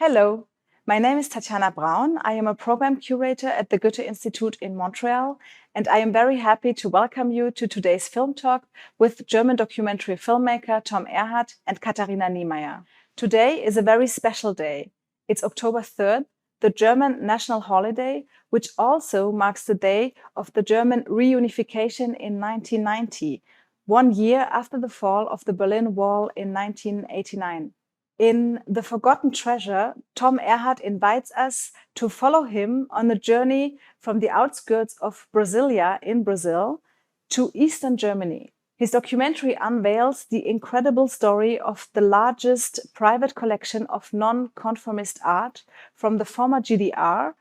Hello, my name is Tatiana Braun. I am a program curator at the Goethe-Institut in Montreal, and I am very happy to welcome you to today's film talk with German documentary filmmaker Tom Ehrhardt and Katharina Niemeyer. Today is a very special day. It's October 3rd, the German national holiday, which also marks the day of the German reunification in 1990, 1 year after the fall of the Berlin Wall in 1989. In The Forgotten Treasure, Tom Ehrhardt invites us to follow him on a journey from the outskirts of Brasilia in Brazil to Eastern Germany. His documentary unveils the incredible story of the largest private collection of non-conformist art from the former GDR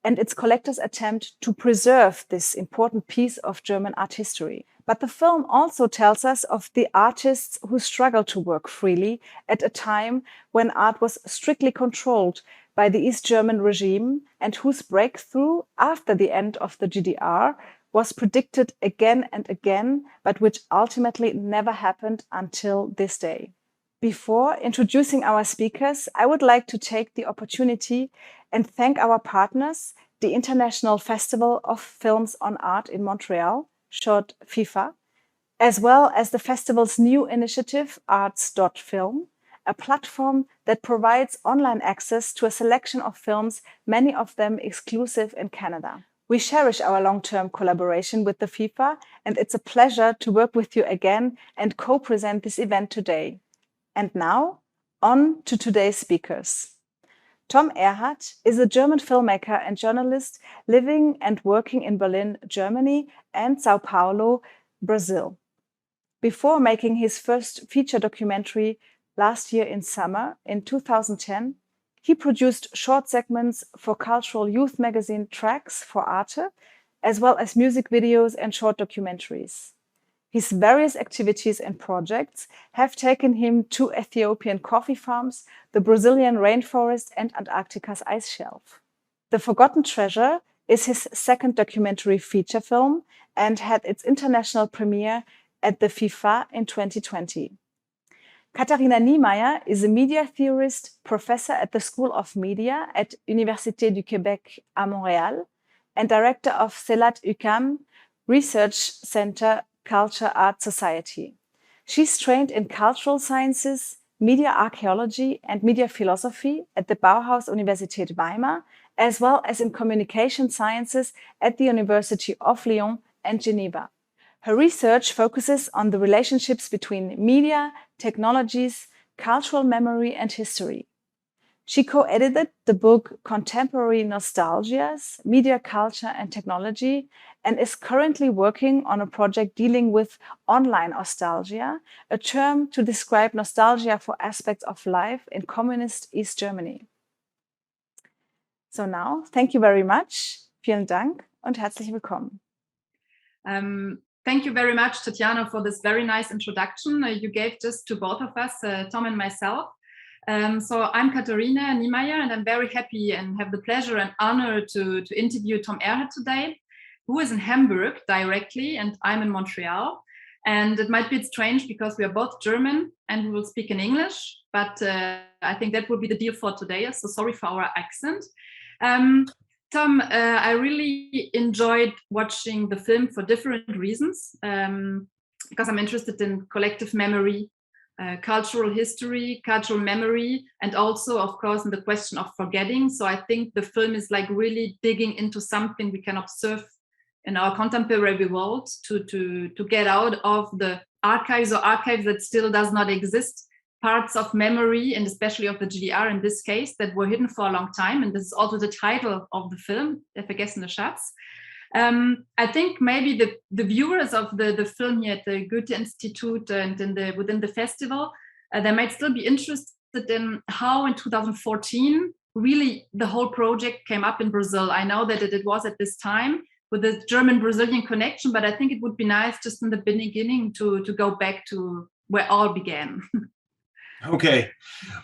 and its collectors' attempt to preserve this important piece of German art history. But the film also tells us of the artists who struggled to work freely at a time when art was strictly controlled by the East German regime and whose breakthrough after the end of the GDR was predicted again and again, but which ultimately never happened until this day. Before introducing our speakers, I would like to take the opportunity and thank our partners, the International Festival of Films on Art in Montreal, short FIFA, as well as the festival's new initiative, arts.film, a platform that provides online access to a selection of films, many of them exclusive in Canada. We cherish our long-term collaboration with the FIFA, and it's a pleasure to work with you again and co-present this event today. And now, on to today's speakers. Tom Ehrhardt is a German filmmaker and journalist living and working in Berlin, Germany, and Sao Paulo, Brazil. Before making his first feature documentary last year in summer, in 2010, he produced short segments for cultural youth magazine Tracks for Arte, as well as music videos and short documentaries. His various activities and projects have taken him to Ethiopian coffee farms, the Brazilian rainforest, and Antarctica's ice shelf. The Forgotten Treasure is his second documentary feature film and had its international premiere at the FIFA in 2020. Katharina Niemeyer is a media theorist, professor at the School of Media at Université du Québec à Montréal, and director of CELAT UQAM Research Center Cultures-Arts-Sociétés. She's trained in cultural sciences, media archaeology, and media philosophy at the Bauhaus Universität Weimar, as well as in communication sciences at the University of Lyon and Geneva. Her research focuses on the relationships between media, technologies, cultural memory, and history. She co-edited the book Contemporary Nostalgias, Media, Culture and Technology, and is currently working on a project dealing with online nostalgia, a term to describe nostalgia for aspects of life in communist East Germany. So now, thank you very much. Vielen Dank und herzlich willkommen. Thank you very much, Tatiana, for this very nice introduction you gave just to both of us, Tom and myself. So I'm Katharina Niemeyer, and I'm very happy and have the pleasure and honor to interview Tom Ehrhardt today, who is in Hamburg directly, and I'm in Montreal. And it might be strange because we are both German and we will speak in English, but I think that will be the deal for today. So sorry for our accent. Tom, I really enjoyed watching the film for different reasons, because I'm interested in collective memory, cultural history, cultural memory, and also, of course, in the question of forgetting. So I think the film is like really digging into something we can observe in our contemporary world to get out of the archives that still does not exist, parts of memory, and especially of the GDR in this case, that were hidden for a long time. And this is also the title of the film, Der Vergessene Schatz. I think maybe the viewers of the film here at the Goethe-Institut and within the festival, they might still be interested in how in 2014 really the whole project came up in Brazil. I know that it was at this time with the German-Brazilian connection, but I think it would be nice just in the beginning to go back to where all began. Okay.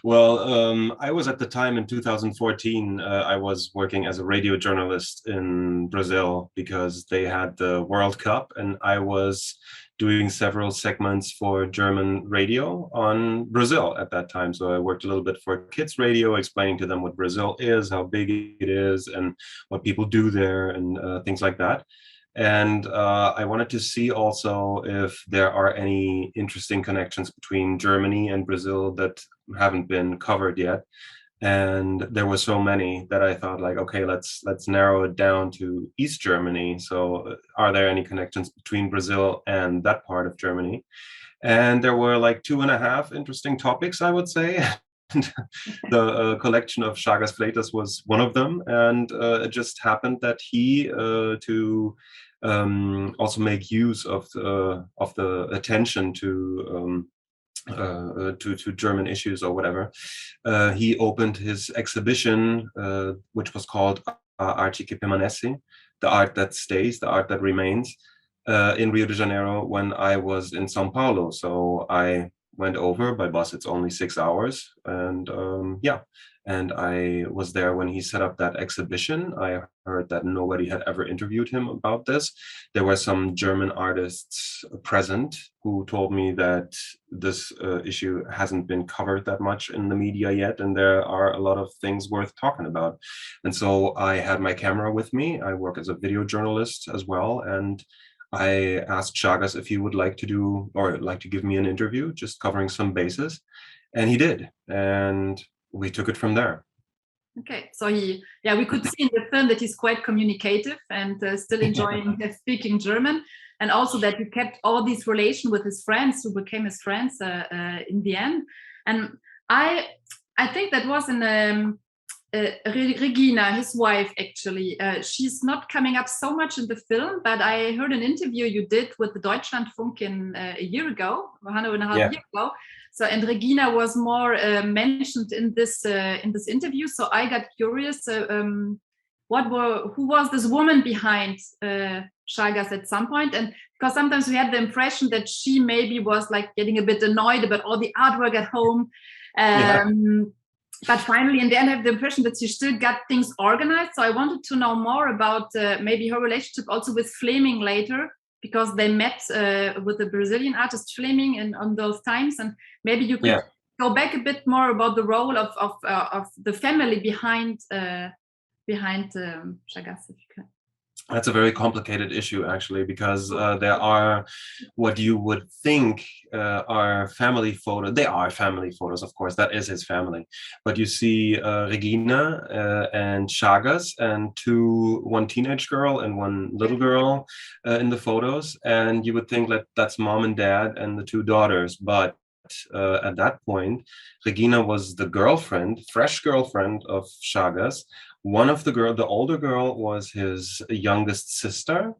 Well, I was at the time in 2014, I was working as a radio journalist in Brazil because they had the World Cup, and I was doing several segments for German radio on Brazil at that time. So I worked a little bit for kids radio, explaining to them what Brazil is, how big it is, and what people do there, and things like that. And I wanted to see also if there are any interesting connections between Germany and Brazil that haven't been covered yet. And there were so many that I thought, like, okay, let's narrow it down to East Germany. So are there any connections between Brazil and that part of Germany? And there were like 2.5 interesting topics, I would say. And the collection of Chagas Fleitas was one of them, and it just happened that he to also make use of the attention to German issues or whatever. He opened his exhibition, which was called Arte que Permanece, the art that stays, the art that remains, in Rio de Janeiro when I was in Sao Paulo. So I went over by bus. It's only 6 hours, and yeah. And I was there when he set up that exhibition. I heard that nobody had ever interviewed him about this. There were some German artists present who told me that this issue hasn't been covered that much in the media yet, and there are a lot of things worth talking about. And so I had my camera with me. I work as a video journalist as well, and I asked Chagas if he would like to do, or like to give me an interview, just covering some bases. And he did. And we took it from there. Okay, so we could see in the film that he's quite communicative and still enjoying speaking German, and also that he kept all these relations with his friends who became his friends in the end. And I think that was in Regina, his wife, actually. She's not coming up so much in the film, but I heard an interview you did with the Deutschlandfunk a year ago, 1.5 years ago. So, and Regina was more mentioned in this interview. So I got curious, who was this woman behind Chagas at some point? And because sometimes we had the impression that she maybe was like getting a bit annoyed about all the artwork at home. But finally, in the end, I have the impression that she still got things organized. So I wanted to know more about maybe her relationship also with Fleming later, because they met with the Brazilian artist Fleming on those times. And maybe you could go back a bit more about the role of the family behind Chagas, if you can. That's a very complicated issue, actually, because there are what you would think are family photos. They are family photos, of course. That is his family. But you see Regina and Chagas and one teenage girl and one little girl in the photos. And you would think that that's mom and dad and the 2 daughters. But at that point, Regina was the fresh girlfriend of Chagas. One of the older girl was his youngest sister,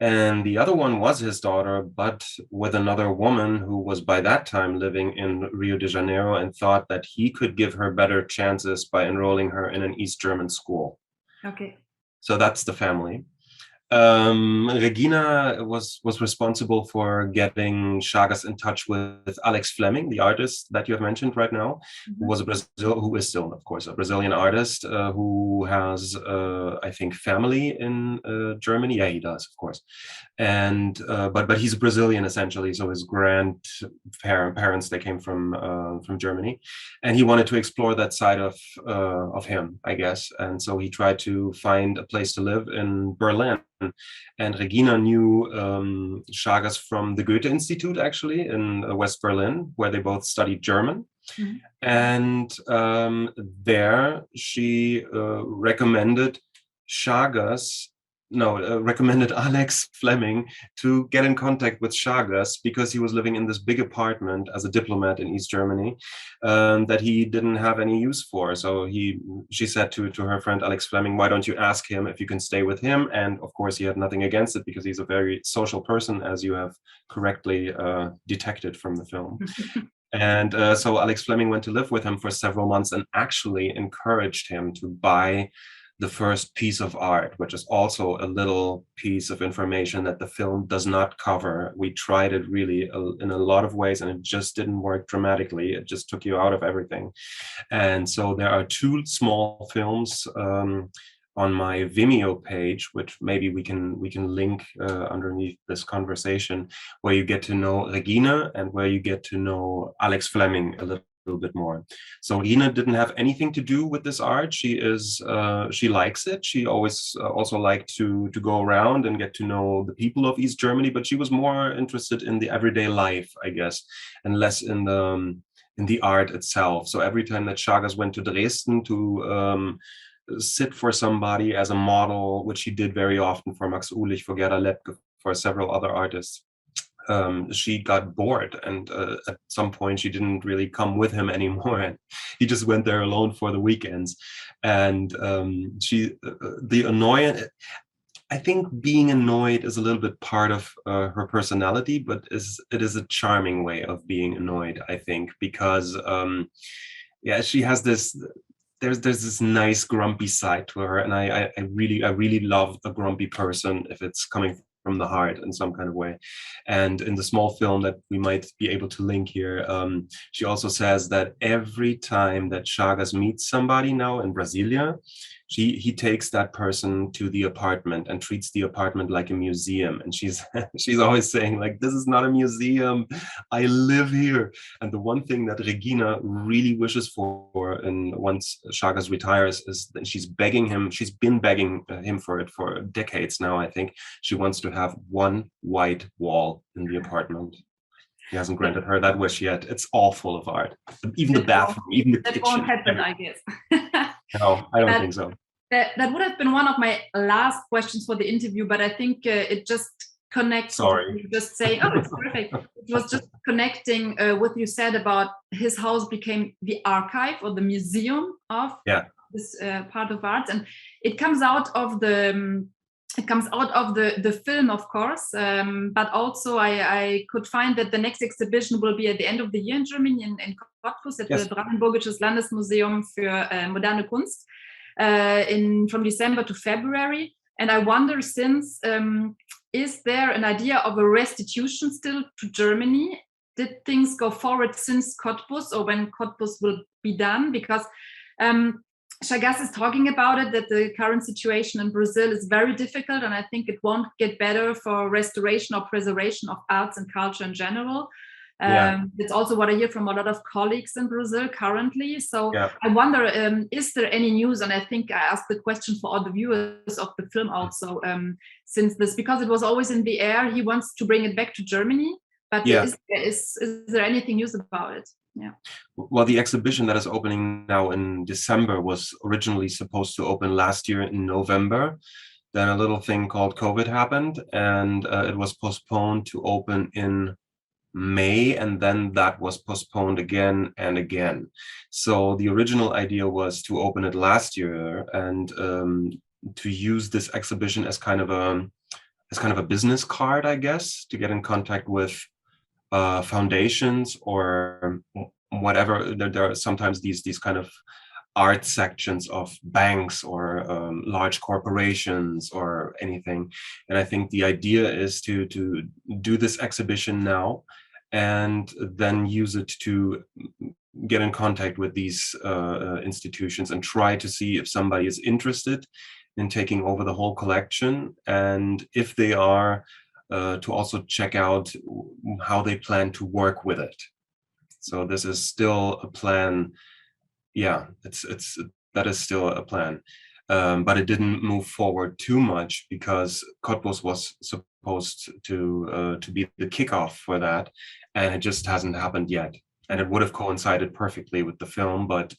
and the other one was his daughter, but with another woman who was by that time living in Rio de Janeiro and thought that he could give her better chances by enrolling her in an East German school. Okay. So that's the family. Regina was responsible for getting Chagas in touch with Alex Fleming, the artist that you have mentioned right now, who is still, of course, a Brazilian artist who has, I think, family in Germany. Yeah, he does, of course. And but he's Brazilian essentially, so his grandparents, they came from Germany, and he wanted to explore that side of him, I guess. And so he tried to find a place to live in Berlin. And Regina knew Chagas from the Goethe-Institut, actually, in West Berlin, where they both studied German. Mm-hmm. And there she recommended recommended Alex Fleming to get in contact with Chagas, because he was living in this big apartment as a diplomat in East Germany that he didn't have any use for. So she said to her friend Alex Fleming, why don't you ask him if you can stay with him? And of course, he had nothing against it, because he's a very social person, as you have correctly detected from the film. And so Alex Fleming went to live with him for several months and actually encouraged him to buy the first piece of art, which is also a little piece of information that the film does not cover. We tried it really in a lot of ways, and it just didn't work dramatically. It just took you out of everything. And so there are two small films on my Vimeo page, which maybe we can link underneath this conversation, where you get to know Regina and where you get to know Alex Fleming a little bit more. So Regina didn't have anything to do with this art. She likes it. She always also liked to go around and get to know the people of East Germany, but she was more interested in the everyday life, I guess, and less in the art itself. So every time that Chagas went to Dresden to sit for somebody as a model, which she did very often for Max Uhlich, for Gerda Lepke, for several other artists, she got bored, and at some point she didn't really come with him anymore, and he just went there alone for the weekends. And the annoyance, I think being annoyed is a little bit part of her personality, but it is a charming way of being annoyed, I think, because yeah, she has this, there's this nice grumpy side to her, and I really love a grumpy person if it's coming from the heart in some kind of way. And in the small film that we might be able to link here, she also says that every time that Chagas meets somebody now in Brasilia, he takes that person to the apartment and treats the apartment like a museum. And she's always saying, like, this is not a museum, I live here. And the one thing that Regina really wishes for, and once Chagas retires, is that she's been begging him for it for decades now, I think. She wants to have one white wall in the apartment. He hasn't granted her that wish yet. It's all full of art. Even the bathroom, even the kitchen. That won't happen, I guess. No, I don't think so. That would have been one of my last questions for the interview, but I think it just connects. Sorry. Just saying, oh, it's perfect. It was just connecting what you said about his house became the archive or the museum of this part of art, and it comes out of the. It comes out of the film, of course, but also I could find that the next exhibition will be at the end of the year in Germany, in Cottbus, at the Brandenburgisches Landesmuseum für moderne Kunst, from December to February. And I wonder, since, is there an idea of a restitution still to Germany? Did things go forward since Cottbus, or when Cottbus will be done? Because Chagas is talking about it, that the current situation in Brazil is very difficult, and I think it won't get better for restoration or preservation of arts and culture in general. It's also what I hear from a lot of colleagues in Brazil currently. So I wonder, is there any news? And I think I asked the question for all the viewers of the film also, since this, because it was always in the air, he wants to bring it back to Germany, but is there anything news about it? Yeah. Well, the exhibition that is opening now in December was originally supposed to open last year in November. Then a little thing called COVID happened, and it was postponed to open in May, and then that was postponed again and again. So the original idea was to open it last year and to use this exhibition as kind of a business card, I guess, to get in contact with foundations or whatever. There are sometimes these kind of art sections of banks or large corporations or anything. And I think the idea is to do this exhibition now and then use it to get in contact with these institutions and try to see if somebody is interested in taking over the whole collection, and if they are, to also check out how they plan to work with it. So this is still a plan. Yeah, that is still a plan, but it didn't move forward too much because Cottbus was supposed to be the kickoff for that, and it just hasn't happened yet. And it would have coincided perfectly with the film, but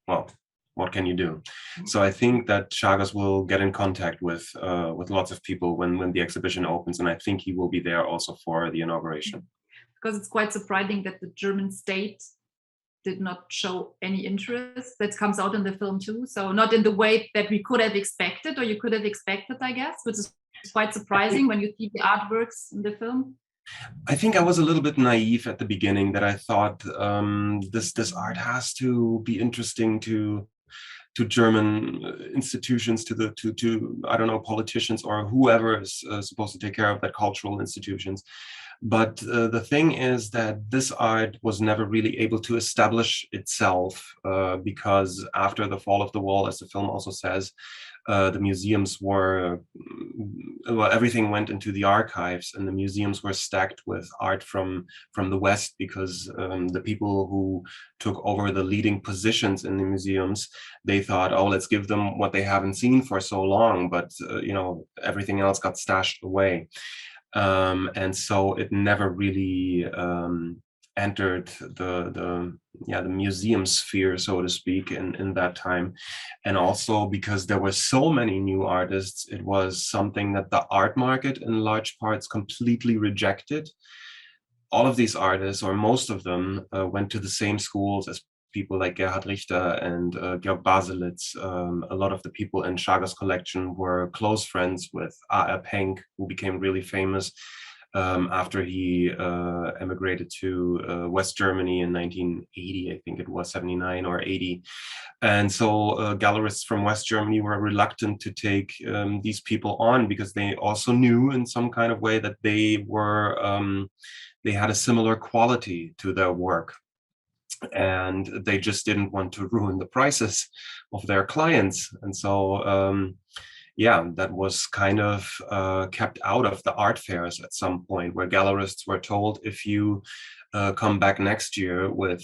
well, what can you do? So I think that Chagas will get in contact with lots of people when the exhibition opens, and I think he will be there also for the inauguration. Because it's quite surprising that the German state did not show any interest. That comes out in the film too. So not in the way that we could have expected, or you could have expected, I guess, which is quite surprising when you see the artworks in the film. I think I was a little bit naive at the beginning, that I thought this art has to be interesting to to German institutions, to I don't know, politicians or whoever is supposed to take care of that cultural institutions. But the thing is that this art was never really able to establish itself because after the fall of the wall, as the film also says, the museums were, well, everything went into the archives, and the museums were stacked with art from the West because the people who took over the leading positions in the museums, they thought, oh, let's give them what they haven't seen for so long, but everything else got stashed away. And so it never really entered the museum sphere, so to speak, in that time. And also because there were so many new artists, it was something that the art market in large parts completely rejected. All of these artists, or most of them, went to the same schools as people like Gerhard Richter and Georg Baselitz. A lot of the people in Schager's collection were close friends with A.R. Penck, who became really famous after he emigrated to West Germany in 1980, I think it was 79 or 80. And so gallerists from West Germany were reluctant to take these people on because they also knew in some kind of way that they were, they had a similar quality to their work. And they just didn't want to ruin the prices of their clients. And so, yeah, that was kind of kept out of the art fairs at some point, where gallerists were told, if you come back next year with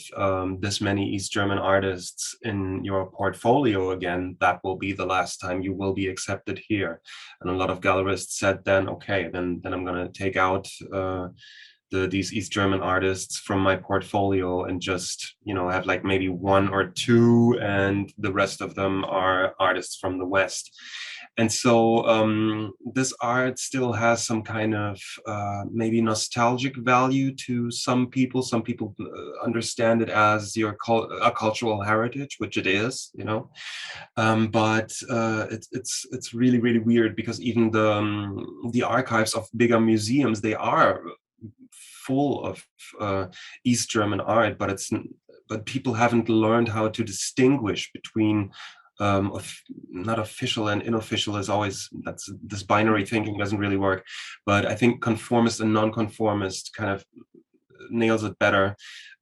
this many East German artists in your portfolio again, that will be the last time you will be accepted here. And a lot of gallerists said then, okay, then I'm going to take out these East German artists from my portfolio and just, have like maybe one or two, and the rest of them are artists from the West. And so this art still has some kind of maybe nostalgic value to some people. Some people understand it as a cultural heritage, which it is, but it's really, really weird because even the archives of bigger museums, they are full of East German art, but people haven't learned how to distinguish between not official and unofficial. Is always, this binary thinking doesn't really work, but I think conformist and non-conformist kind of nails it better.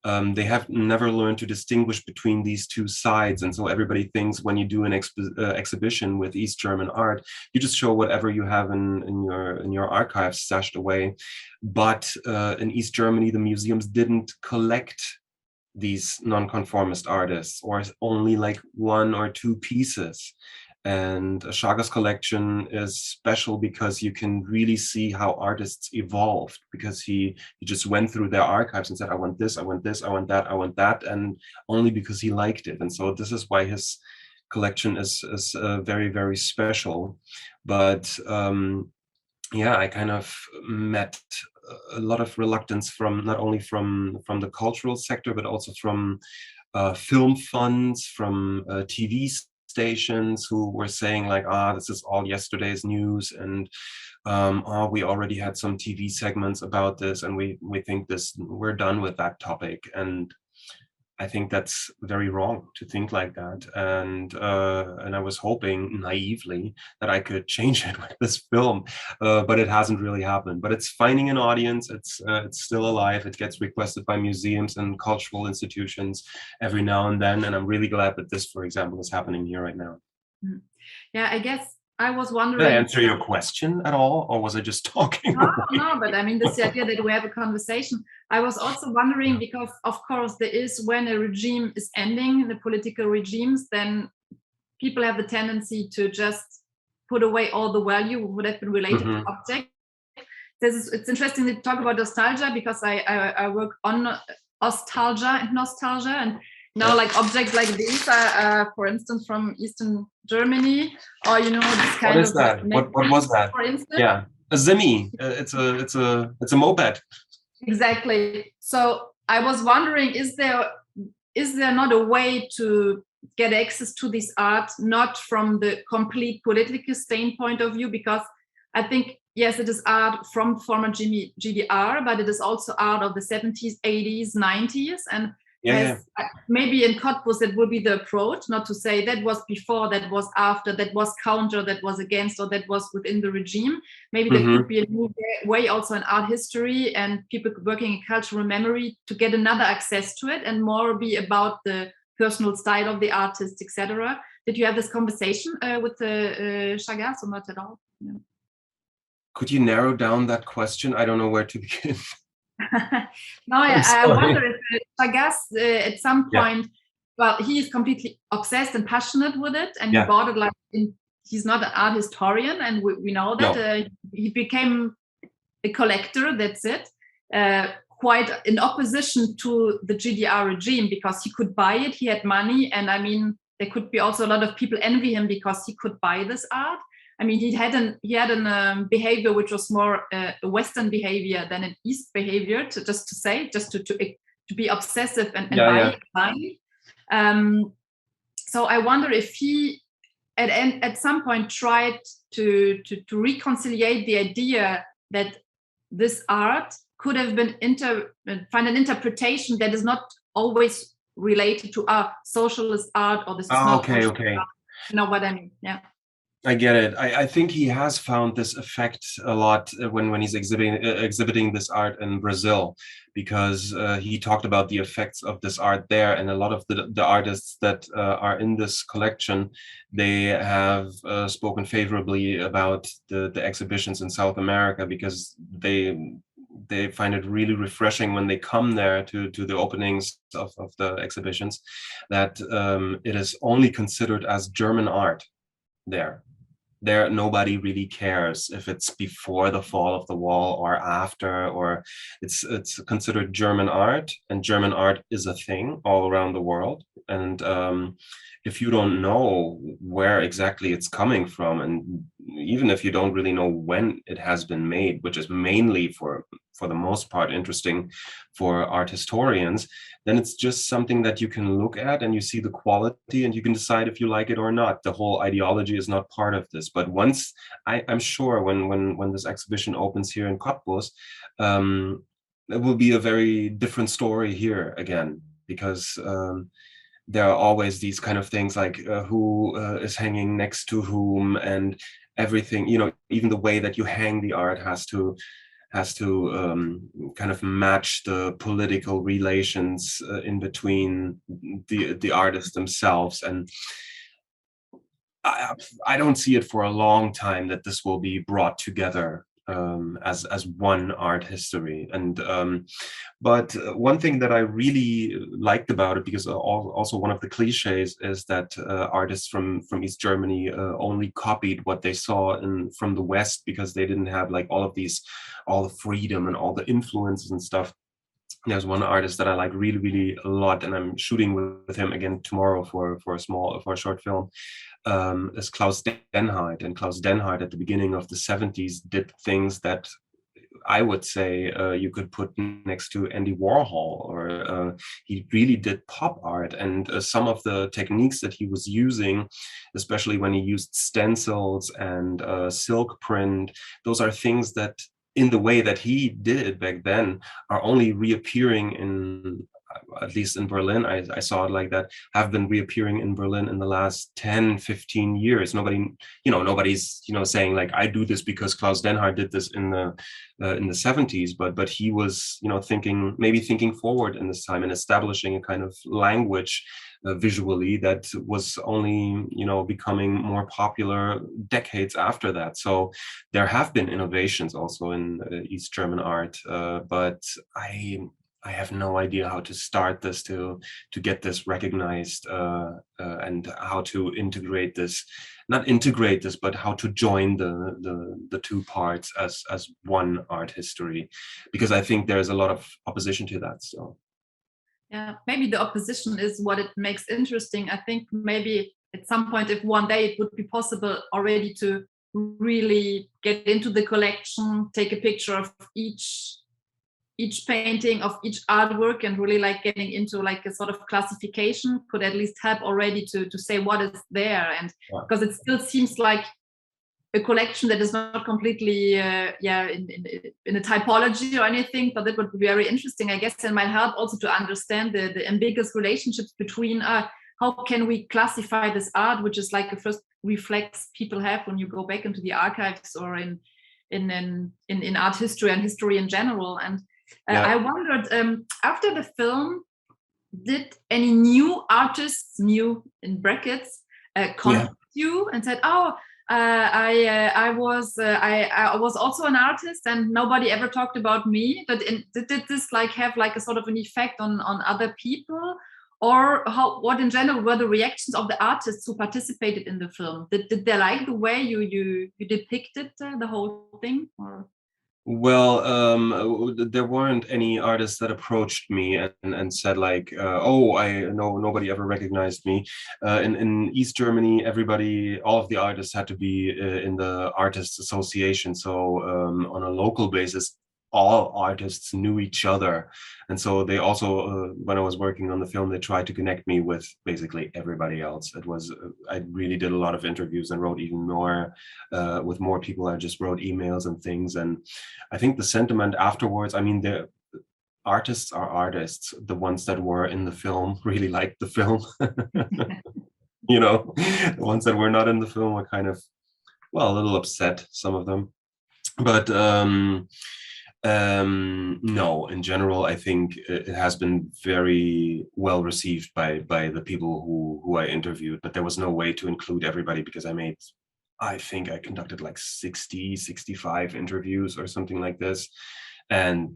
They have never learned to distinguish between these two sides, and so everybody thinks when you do an exhibition with East German art, you just show whatever you have in your archives stashed away. But in East Germany, the museums didn't collect these non-conformist artists, or only like one or two pieces. And Schager's collection is special because you can really see how artists evolved, because he just went through their archives and said, I want this, I want this, I want that, I want that, and only because he liked it. And so this is why his collection is very, very special. But yeah, I kind of met a lot of reluctance from not only from the cultural sector, but also from film funds, from TV stations, who were saying like, this is all yesterday's news, and we already had some TV segments about this, and we think we're done with that topic. And I think that's very wrong to think like that. And I was hoping naively that I could change it with this film, but it hasn't really happened. But it's finding an audience. It's still alive. It gets requested by museums and cultural institutions every now and then. And I'm really glad that this, for example, is happening here right now. Yeah, I guess I was wondering. Did I answer your question at all, or was I just talking? No, but I mean, this idea that we have a conversation. I was also wondering, because of course there is, when a regime is ending, the political regimes, then people have the tendency to just put away all the value would have been related to object. It's interesting to talk about nostalgia, because I work on nostalgia and nostalgia, and now like objects like these are, for instance, from Eastern Germany, or this kind of. What is that? What was that? For instance, yeah, a Zimmy. It's a moped. Exactly. So I was wondering, is there not a way to get access to this art, not from the complete political standpoint of view? Because I think, yes, it is art from former GDR, but it is also art of the 70s, 80s, 90s. And Yeah. Maybe in Cottbus it will be the approach, not to say that was before, that was after, that was counter, that was against, or that was within the regime. Maybe there could be a new way also in art history and people working in cultural memory to get another access to it and more be about the personal style of the artist, etc. Did you have this conversation with Chagall, or not at all? Yeah. Could you narrow down that question? I don't know where to begin. No, I wonder if Chagall at some point, well, he is completely obsessed and passionate with it, and he bought it like he's not an art historian, and we know that he became a collector. That's it. Quite in opposition to the GDR regime because he could buy it. He had money, and I mean, there could be also a lot of people envy him because he could buy this art. I mean, he had an behavior which was more a Western behavior than an East behavior. To be obsessive and buy. So I wonder if he at some point tried to reconcile the idea that this art could have been find an interpretation that is not always related to socialist art or this is not socialist art. You know what I mean? Yeah. I get it. I think he has found this effect a lot when he's exhibiting this art in Brazil, because he talked about the effects of this art there, and a lot of the artists that are in this collection, they have spoken favorably about the exhibitions in South America because they find it really refreshing when they come there to the openings of the exhibitions, that it is only considered as German art there. There, nobody really cares if it's before the fall of the wall or after, or it's considered German art, and German art is a thing all around the world. And if you don't know where exactly it's coming from, and even if you don't really know when it has been made, which is mainly for the most part interesting for art historians, then it's just something that you can look at and you see the quality and you can decide if you like it or not. The whole ideology is not part of this. But once, I'm sure when this exhibition opens here in Cottbus, it will be a very different story here again, because there are always these kind of things like who is hanging next to whom, and everything, you know, even the way that you hang the art has to kind of match the political relations in between the artists themselves. And I don't see it for a long time that this will be brought together as one art history. And but one thing that I really liked about it, because also one of the cliches is that artists from East Germany only copied what they saw from the West, because they didn't have like all the freedom and all the influences and stuff. There's one artist that I like really, really a lot, and I'm shooting with him again tomorrow for a short film. Is Klaus Denhardt. And Klaus Denhardt at the beginning of the 70s did things that I would say you could put next to Andy Warhol, or he really did pop art. And some of the techniques that he was using, especially when he used stencils and silk print, those are things that, in the way that he did it back then, are only reappearing in, at least in Berlin, I saw it like that, have been reappearing in Berlin in the last 10, 15 years. Nobody's, saying like, I do this because Klaus Denhardt did this in the 70s, but he was, thinking forward in this time and establishing a kind of language visually that was only, becoming more popular decades after that. So there have been innovations also in East German art, but I have no idea how to start this to get this recognized, and how to integrate this, not integrate this, but how to join the two parts as one art history, because I think there's a lot of opposition to that. So yeah, maybe the opposition is what it makes interesting. I think maybe at some point, if one day it would be possible already to really get into the collection, take a picture of each painting, of each artwork, and really like getting into like a sort of classification could at least help already to say what is there. And because it still seems like a collection that is not completely in a typology or anything, but that would be very interesting, I guess, and might help also to understand the ambiguous relationships between how can we classify this art, which is like a first reflex people have when you go back into the archives or in art history and history in general. And I wondered, after the film, did any new artists, new in brackets, contact you and said, "Oh, I was also an artist and nobody ever talked about me"? But did this like have like a sort of an effect on other people, or what in general were the reactions of the artists who participated in the film? Did they like the way you depicted the whole thing? Or? Well, there weren't any artists that approached me and said like, "Oh, I know nobody ever recognized me." In East Germany, all of the artists had to be in the Artists Association. So on a local basis, all artists knew each other, and so they also, when I was working on the film, they tried to connect me with basically everybody else. It was I really did a lot of interviews and wrote even more with more people. I just wrote emails and things, and I think the sentiment afterwards, I mean, the artists are artists. The ones that were in the film really liked the film. You know, the ones that were not in the film were kind of, well, a little upset, some of them. But no, in general, I think it has been very well received by the people who I interviewed, but there was no way to include everybody because I think I conducted like 65 interviews or something like this. And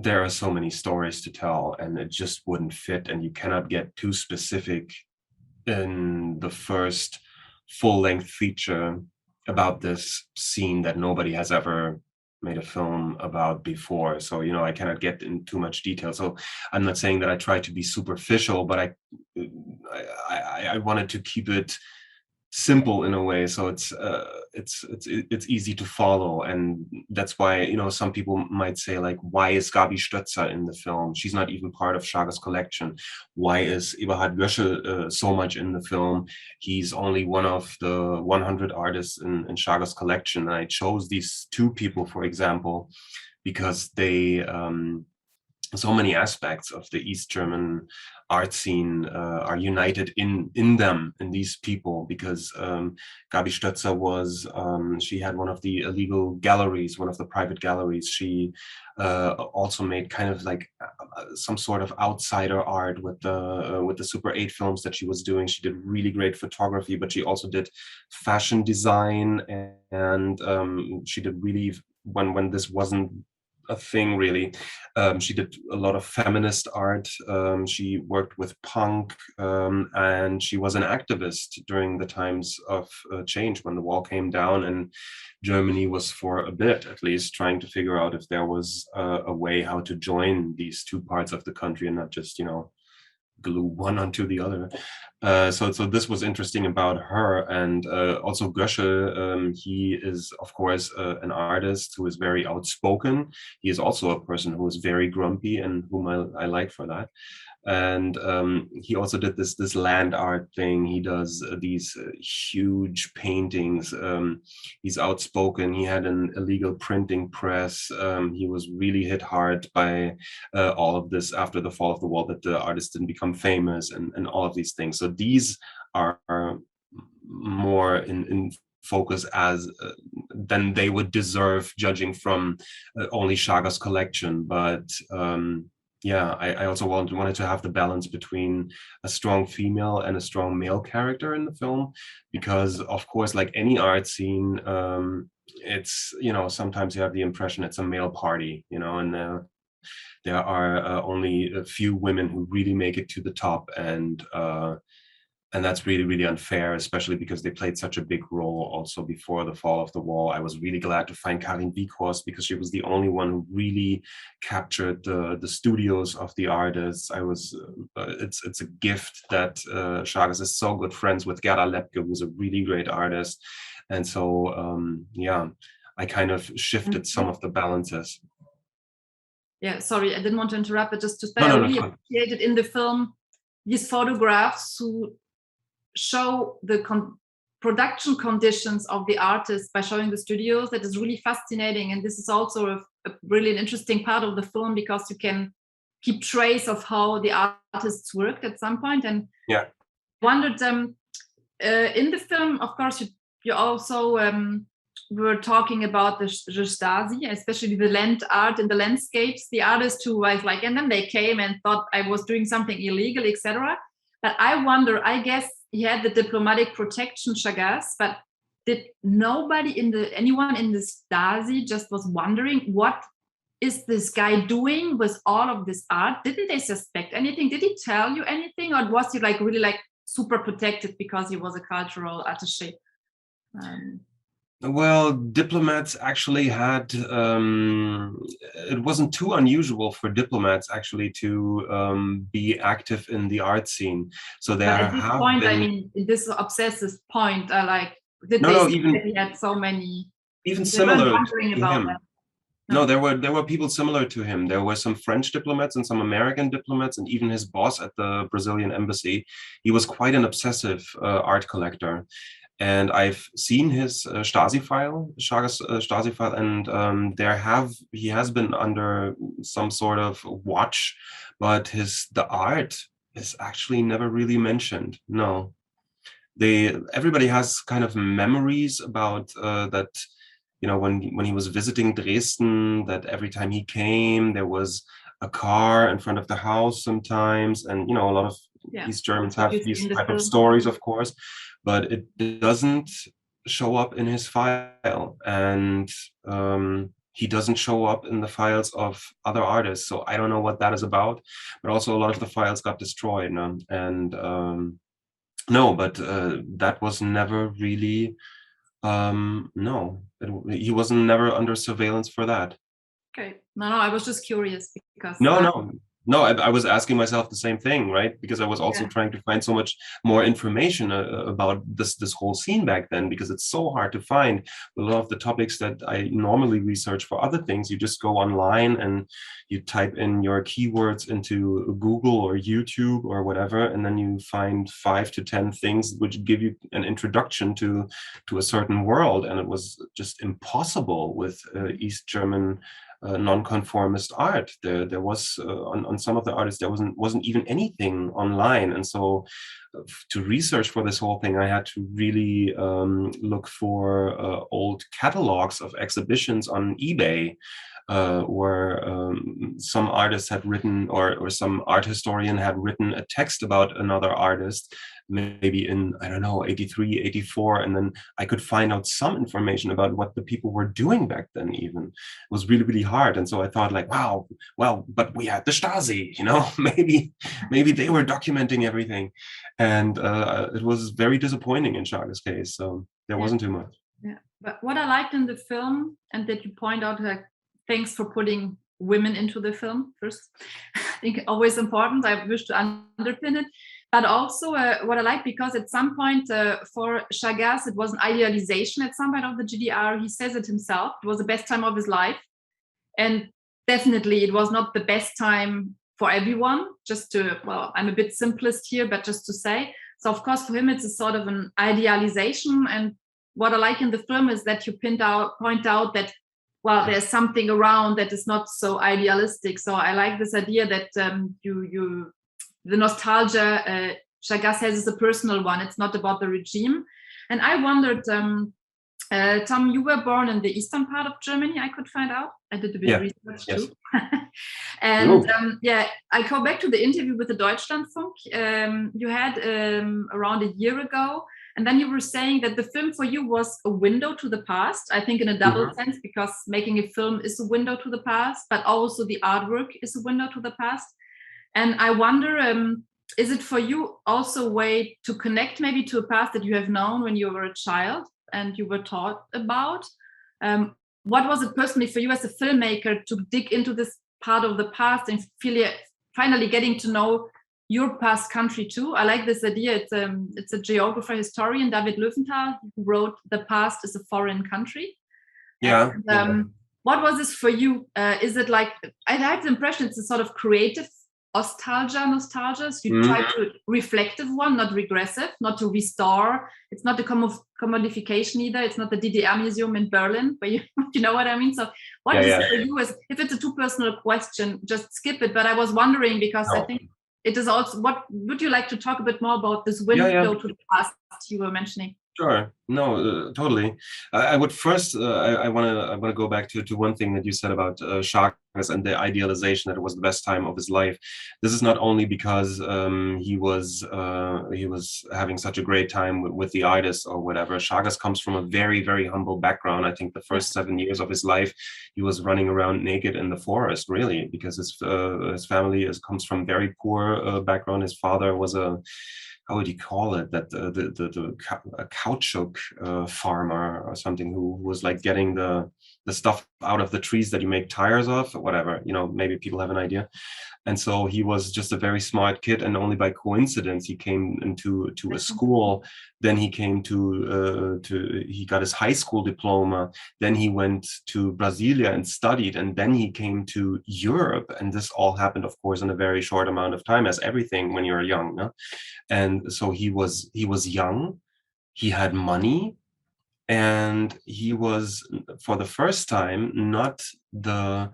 there are so many stories to tell and it just wouldn't fit, and you cannot get too specific in the first full-length feature about this scene that nobody has ever made a film about before. So, you know, I cannot get in too much detail. So I'm not saying that I try to be superficial, but I wanted to keep it simple in a way, so it's easy to follow. And that's why, you know, some people might say like, why is Gabi Stötzer in the film? She's not even part of Chargé's collection. Why is Eberhard Göschel so much in the film? He's only one of the 100 artists in Chargé's collection. And I chose these two people, for example, because they so many aspects of the East German art scene are united in these people, because Gabi Stötzer was, she had one of the illegal galleries, one of the private galleries. She also made kind of like some sort of outsider art with the Super 8 films that she was doing. She did really great photography, but she also did fashion design, and she did really, when this wasn't a thing really, she did a lot of feminist art. She worked with punk, and she was an activist during the times of change when the wall came down and Germany was, for a bit at least, trying to figure out if there was a way how to join these two parts of the country and not just, you know, glue one onto the other. So this was interesting about her. And also Göschel, he is of course an artist who is very outspoken. He is also a person who is very grumpy and whom I like for that. And he also did this land art thing. He does these huge paintings. He's outspoken. He had an illegal printing press. He was really hit hard by all of this after the fall of the wall, that the artist didn't become famous and all of these things. So these are more in focus as than they would deserve, judging from only Chargé's collection. But yeah, I also wanted to have the balance between a strong female and a strong male character in the film, because of course, like any art scene, it's, you know, sometimes you have the impression it's a male party, you know, and there are only a few women who really make it to the top, and that's really, really unfair, especially because they played such a big role also before the fall of the wall. I was really glad to find Karin Wieghorst, because she was the only one who really captured the studios of the artists. It's a gift that Chargé is so good friends with Gerda Lepke, who's a really great artist. And so, yeah, I kind of shifted some of the balances. Yeah, sorry, I didn't want to interrupt, but just to say, I really appreciated in the film these photographs who show the production conditions of the artists by showing the studios that is really fascinating. And this is also a really an interesting part of the film, because you can keep trace of how the artists worked at some point. And yeah, wondered, in the film, of course, you also were talking about the Stasi, especially the land art and the landscapes, the artists who was like, and then they came and thought I was doing something illegal, etc. But I wonder, I guess he had the diplomatic protection, Chagall, but did anyone in the Stasi just was wondering, what is this guy doing with all of this art? Didn't they suspect anything? Did he tell you anything? Or was he like really like super protected because he was a cultural attaché? Well, diplomats actually had, it wasn't too unusual for diplomats actually to be active in the art scene. So there at this point, I mean, this obsessive point, like, even he had so many, even similar to about him. that. No, there were people similar to him. There were some French diplomats and some American diplomats, and even his boss at the Brazilian embassy. He was quite an obsessive art collector. And I've seen his Stasi file, Chagall's Stasi file, and he has been under some sort of watch, but the art is actually never really mentioned. No, everybody has kind of memories about that. You know, when he was visiting Dresden, that every time he came, there was a car in front of the house sometimes, and you know, a lot of East Germans have these type of stories, of course, but it doesn't show up in his file, and he doesn't show up in the files of other artists. So I don't know what that is about, but also a lot of the files got destroyed, and no, but that was never really. No, he wasn't never under surveillance for that. Okay, no, I was just curious because No, I was asking myself the same thing, right? Because I was also trying to find so much more information about this whole scene back then, because it's so hard to find a lot of the topics that I normally research for other things. You just go online and you type in your keywords into Google or YouTube or whatever, and then you find 5 to 10 things which give you an introduction to a certain world. And it was just impossible with East German nonconformist art. There was on some of the artists there wasn't even anything online, and so to research for this whole thing I had to really look for old catalogs of exhibitions on eBay, where some artists had written or some art historian had written a text about another artist, maybe in, I don't know, 83, 84, and then I could find out some information about what the people were doing back then even. It was really, really hard. And so I thought like, wow, well, but we had the Stasi, you know, maybe they were documenting everything. And it was very disappointing in Chagall's case. So there wasn't too much. Yeah, but what I liked in the film, and that you point out, like, thanks for putting women into the film first. I think always important. I wish to underpin it. But also what I like, because at some point for Chagall, it was an idealization at some point of the GDR. He says it himself. It was the best time of his life. And definitely it was not the best time for everyone. Just to, well, I'm a bit simplist here, but just to say. So of course, for him, it's a sort of an idealization. And what I like in the film is that you point out that, well, there's something around that is not so idealistic. So I like this idea that the nostalgia Chagall has is a personal one. It's not about the regime. And I wondered, Tom, you were born in the eastern part of Germany, I could find out. I did a bit of research too. And I go back to the interview with the Deutschlandfunk you had around a year ago. And then you were saying that the film for you was a window to the past, I think in a double sense, because making a film is a window to the past, but also the artwork is a window to the past. And I wonder, is it for you also a way to connect maybe to a past that you have known when you were a child and you were taught about? What was it personally for you as a filmmaker to dig into this part of the past and finally getting to know your past country too? I like this idea. It's a geographer, historian, David Löwenthal, who wrote "The Past is a Foreign Country." Yeah. And, what was this for you? Is it like, I had the impression it's a sort of creative nostalgia. You try to reflective one, not regressive, not to restore. It's not the commodification either. It's not the DDR museum in Berlin, where you know what I mean. So what is for you? Is if it's a too personal question, just skip it. But I was wondering because I think it is also. What would you like to talk a bit more about this window to the past you were mentioning? Sure. No, totally. I would first, I want to go back to one thing that you said about Chagas and the idealization that it was the best time of his life. This is not only because he was having such a great time with the artists or whatever. Chagas comes from a very, very humble background. I think the first 7 years of his life, he was running around naked in the forest, really, because his family comes from very poor background. His father was how would you call it, that a caoutchouc farmer or something, who was like getting the stuff out of the trees that you make tires of or whatever, maybe people have an idea. And so he was just a very smart kid, and only by coincidence he came into a school. Then he came he got his high school diploma. Then he went to Brasilia and studied, and then he came to Europe. And this all happened, of course, in a very short amount of time, as everything when you're young. No? And so he was young, he had money, and he was, for the first time, not that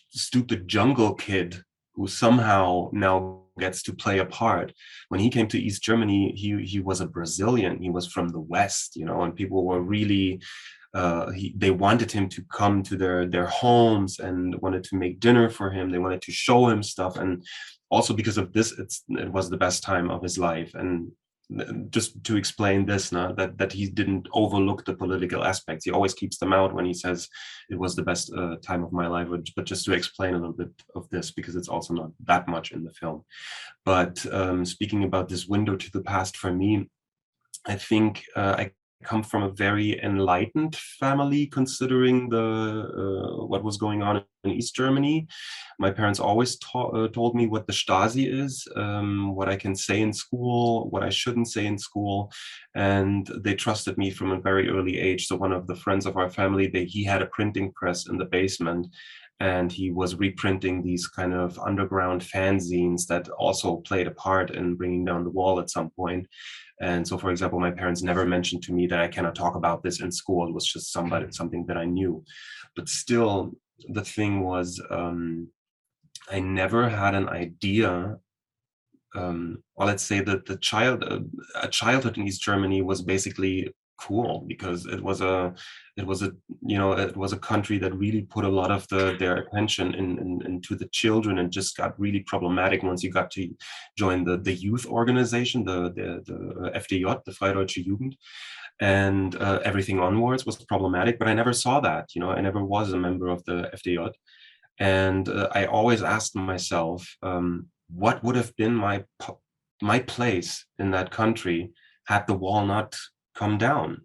stupid jungle kid who somehow now gets to play a part. When he came to East Germany, he was a Brazilian. He was from the West, and people were really they wanted him to come to their homes and wanted to make dinner for him. They wanted to show him stuff, and also because of this, it was the best time of his life. And just to explain this, that he didn't overlook the political aspects. He always keeps them out when he says it was the best time of my life. But just to explain a little bit of this, because it's also not that much in the film. But speaking about this window to the past, for me, I think I come from a very enlightened family, considering what was going on in East Germany. My parents always told me what the Stasi is, what I can say in school, what I shouldn't say in school, and they trusted me from a very early age. So one of the friends of our family, he had a printing press in the basement, and he was reprinting these kind of underground fanzines that also played a part in bringing down the wall at some point. And so, for example, my parents never mentioned to me that I cannot talk about this in school. It was just something that I knew. But still, the thing was, I never had an idea. Well, let's say that a childhood in East Germany was basically cool, because it was a country that really put a lot of their attention into the children, and just got really problematic once you got to join the youth organization, the FDJ, the Freie Deutsche Jugend, and everything onwards was problematic. But I never saw that, I never was a member of the FDJ, and I always asked myself, what would have been my place in that country had the wall not come down?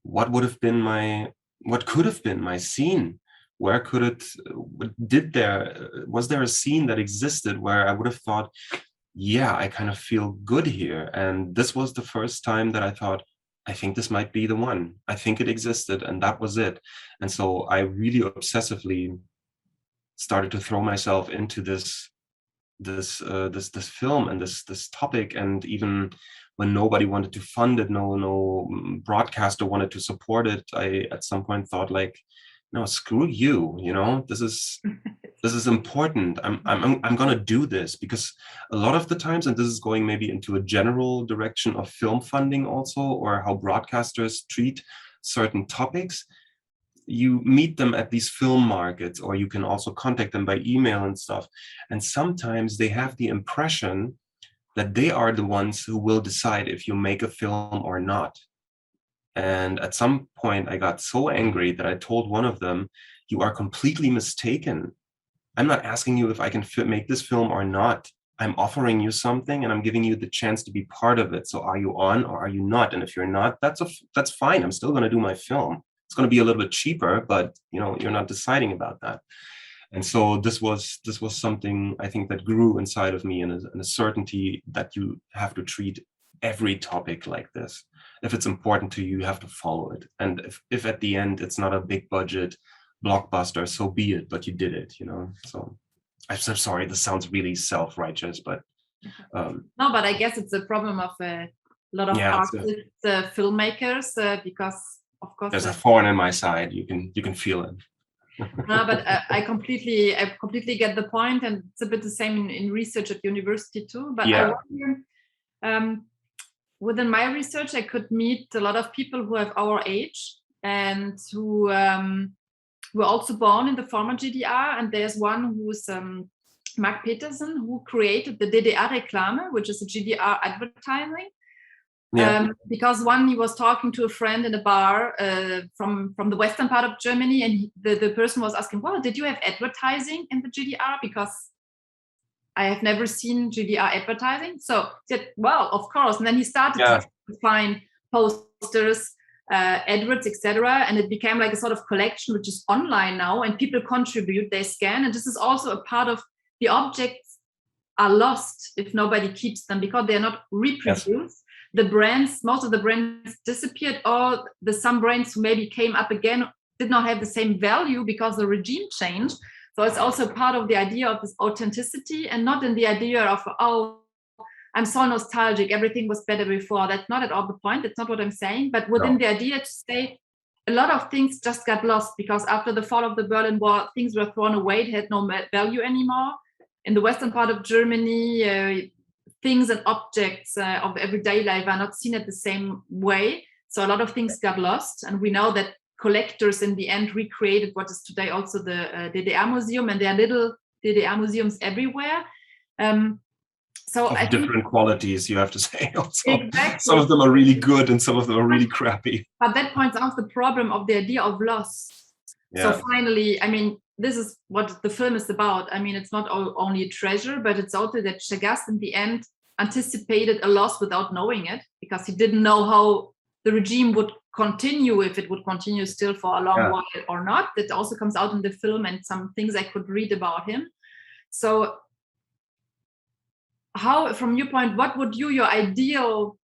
What could have been my scene? Where could was there a scene that existed where I would have thought, yeah, I kind of feel good here? And this was the first time that I thought, I think this might be the one. I think it existed, and that was it. And so I really obsessively started to throw myself into this film and this topic. And even when nobody wanted to fund it, no broadcaster wanted to support it, I at some point thought, like, no, screw you, this is important. I'm gonna do this, because a lot of the times, and this is going maybe into a general direction of film funding also, or how broadcasters treat certain topics, you meet them at these film markets, or you can also contact them by email and stuff. And sometimes they have the impression that they are the ones who will decide if you make a film or not. And at some point I got so angry that I told one of them, you are completely mistaken. I'm not asking you if I can make this film or not. I'm offering you something, and I'm giving you the chance to be part of it. So are you on or are you not? And if you're not, that's fine. I'm still going to do my film. It's going to be a little bit cheaper, but you're not deciding about that. And so this was something I think that grew inside of me, and a certainty that you have to treat every topic like this. If it's important to you, you have to follow it. And if at the end it's not a big budget blockbuster, so be it, but you did it, So I'm so sorry, this sounds really self-righteous, but no, but I guess it's a problem of a lot of artists, filmmakers, because of course there's a thorn in my side. You can feel it. No, but I completely get the point, and it's a bit the same in research at university too. But I wonder, within my research, I could meet a lot of people who have our age and who were also born in the former GDR. And there's one who's Mark Peterson, who created the DDR-Reklame, which is a GDR advertising. Because he was talking to a friend in a bar from the western part of Germany, and the person was asking, well, did you have advertising in the GDR? Because I have never seen GDR advertising. So he said, well, of course. And then he started to find posters, adverts, etc. And it became like a sort of collection, which is online now, and people contribute, they scan. And this is also a part of the objects are lost if nobody keeps them, because they're not reproduced. Yes. The brands, most of the brands disappeared, or some brands who maybe came up again did not have the same value because the regime changed. So it's also part of the idea of this authenticity, and not in the idea of, oh, I'm so nostalgic, everything was better before. That's not at all the point. That's not what I'm saying. But within the idea to say a lot of things just got lost, because after the fall of the Berlin Wall, things were thrown away. It had no value anymore. In the western part of Germany, things and objects of everyday life are not seen at the same way. So a lot of things got lost. And we know that collectors in the end recreated what is today also the DDR Museum, and there are little DDR museums everywhere. So of different qualities, you have to say also. Exactly. Some of them are really good and some of them are really crappy. But that points out the problem of the idea of loss. Yeah. So finally, I mean, this is what the film is about. I mean, it's not only a treasure, but it's also that Chagas in the end anticipated a loss without knowing it, because he didn't know how the regime would continue, if it would continue still for a long while or not. That also comes out in the film, and some things I could read about him. So how, from your point, what would your ideal,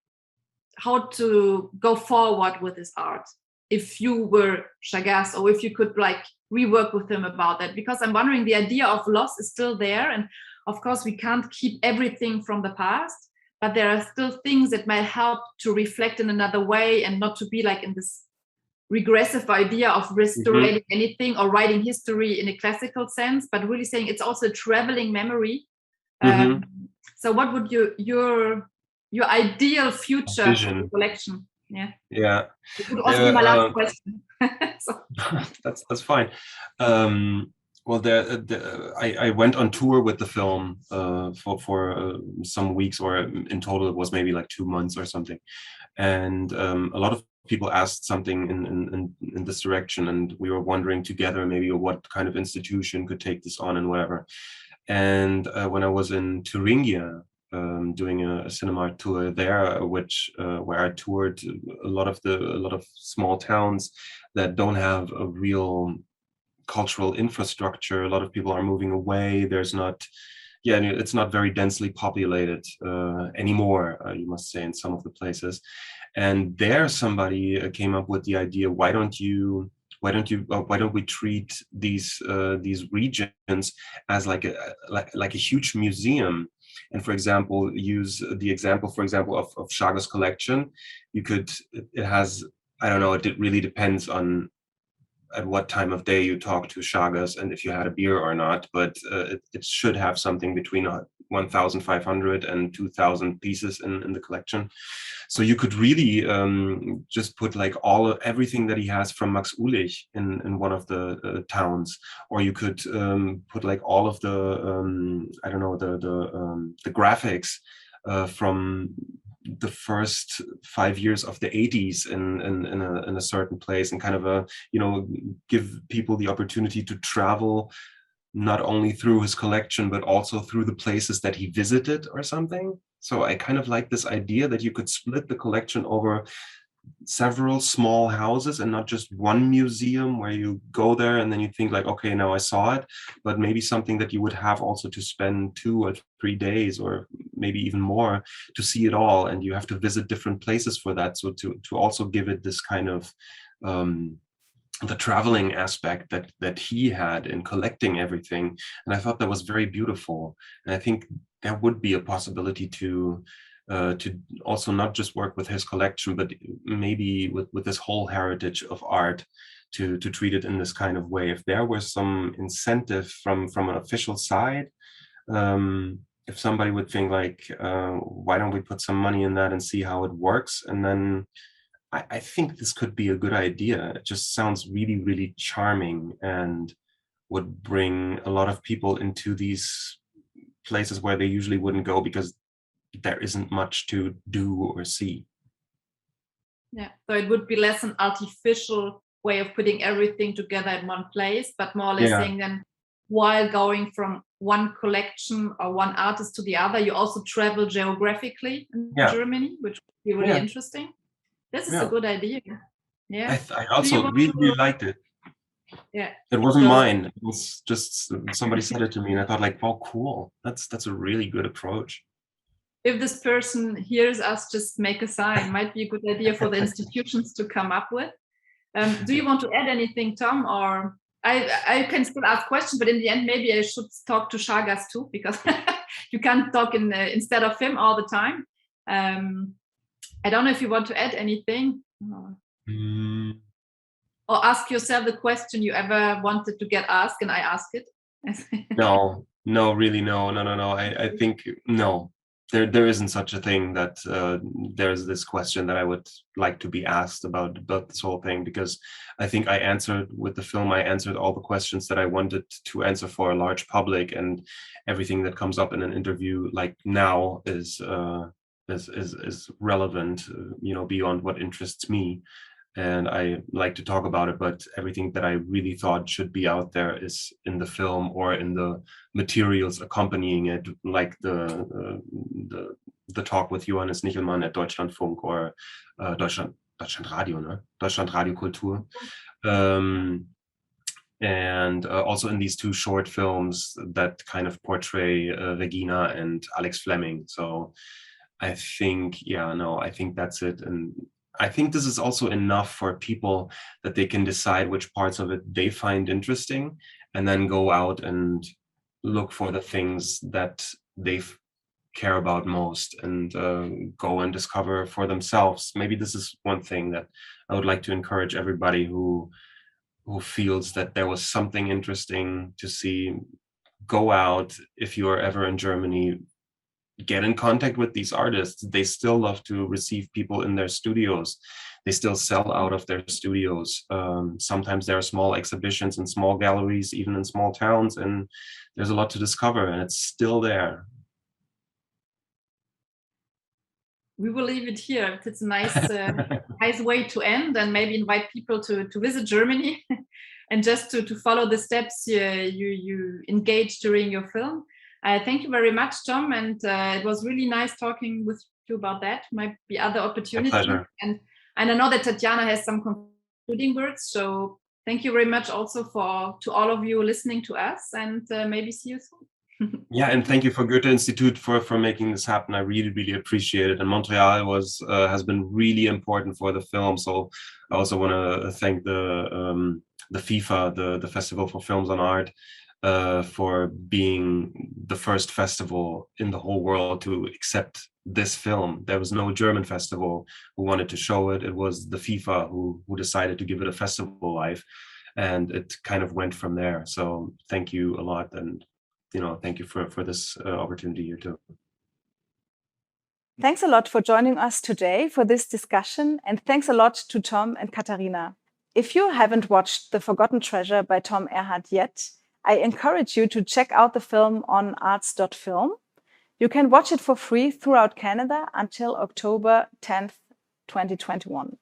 how to go forward with this art if you were Chagas, or if you could like rework with him about that? Because I'm wondering, the idea of loss is still there, and of course we can't keep everything from the past, but there are still things that might help to reflect in another way, and not to be like in this regressive idea of restoring anything or writing history in a classical sense, but really saying it's also a traveling memory. So what would your ideal future collection? Yeah. It would also be my last question. So. That's fine. Well, I went on tour with the film for some weeks, or in total it was maybe like 2 months or something. And a lot of people asked something in this direction, and we were wondering together maybe what kind of institution could take this on and whatever. And when I was in Thuringia, doing a cinema tour there, where I toured a lot of small towns that don't have a real cultural infrastructure. A lot of people are moving away. There's not, it's not very densely populated anymore, you must say, in some of the places. And there somebody came up with the idea, why don't we treat these regions as like a huge museum? And for example, use the example, of Chagas' collection. It has, I don't know, it really depends on at what time of day you talk to Chagas and if you had a beer or not, but it should have something between 1,500 and 2,000 pieces in the collection. So you could really just put like everything that he has from Max Ulich in one of the towns, or you could put like all of the I don't know, the graphics from the first 5 years of the 80s in a certain place, and kind of give people the opportunity to travel not only through his collection but also through the places that he visited or something. So I kind of like this idea that you could split the collection over several small houses and not just one museum where you go there and then you think like, okay, now I saw it, but maybe something that you would have also to spend 2 or 3 days or maybe even more to see it all, and you have to visit different places for that. So to also give it this kind of the traveling aspect that he had in collecting everything. And I thought that was very beautiful. And I think there would be a possibility to also not just work with his collection, but maybe with this whole heritage of art, to treat it in this kind of way. If there was some incentive from an official side, if somebody would think like, why don't we put some money in that and see how it works? And then I think this could be a good idea. It just sounds really, really charming and would bring a lot of people into these places where they usually wouldn't go because there isn't much to do or see. Yeah, so it would be less an artificial way of putting everything together in one place, but more or less saying then, while going from one collection or one artist to the other, you also travel geographically in Germany, which would be really interesting. This is a good idea. Yeah. I also really liked it. Yeah. It wasn't mine. It was just somebody said it to me and I thought like, wow, cool. That's a really good approach. If this person hears us, just make a sign. Might be a good idea for the institutions to come up with. Do you want to add anything, Tom? Or I can still ask questions, but in the end, maybe I should talk to Chagas too, because you can't talk instead of him all the time. I don't know if you want to add anything. Or ask yourself the question you ever wanted to get asked, and I ask it. No, really, no. I think no. There isn't such a thing that there's this question that I would like to be asked about this whole thing, because I think I answered with the film. I answered all the questions that I wanted to answer for a large public, and everything that comes up in an interview like now is relevant, beyond what interests me. And I like to talk about it, but everything that I really thought should be out there is in the film or in the materials accompanying it, like the talk with Johannes Nichelmann at Deutschlandfunk or Deutschlandradio, ne? Deutschlandradio Kultur. And also in these two short films that kind of portray Regina and Alex Fleming. So I think, I think that's it. And I think this is also enough for people that they can decide which parts of it they find interesting, and then go out and look for the things that they care about most, and go and discover for themselves. Maybe this is one thing that I would like to encourage everybody who feels that there was something interesting to see. Go out. If you are ever in Germany, get in contact with these artists. They still love to receive people in their studios. They still sell out of their studios. Sometimes there are small exhibitions in small galleries, even in small towns, and there's a lot to discover, and it's still there. We will leave it here. It's a nice way to end, and maybe invite people to visit Germany and just to follow the steps you engage during your film. Thank you very much, Tom, and it was really nice talking with you about that. Might be other opportunities, and I know that Tatiana has some concluding words. So thank you very much also to all of you listening to us, and maybe see you soon. Yeah, and thank you for Goethe-Institut for making this happen. I really, really appreciate it. And Montreal has been really important for the film. So I also want to thank the FIFA, the Festival for Films on Art, for being the first festival in the whole world to accept this film. There was no German festival who wanted to show it. It was the FIFA who decided to give it a festival life, and it kind of went from there. So thank you a lot, and thank you for this opportunity here too. Thanks a lot for joining us today for this discussion, and thanks a lot to Tom and Katharina. If you haven't watched The Forgotten Treasure by Tom Ehrhardt yet, I encourage you to check out the film on arts.film. You can watch it for free throughout Canada until October 10th, 2021.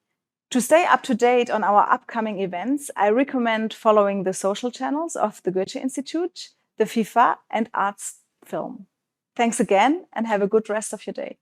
To stay up to date on our upcoming events, I recommend following the social channels of the Goethe-Institut, the FIFA, and Arts Film. Thanks again, and have a good rest of your day.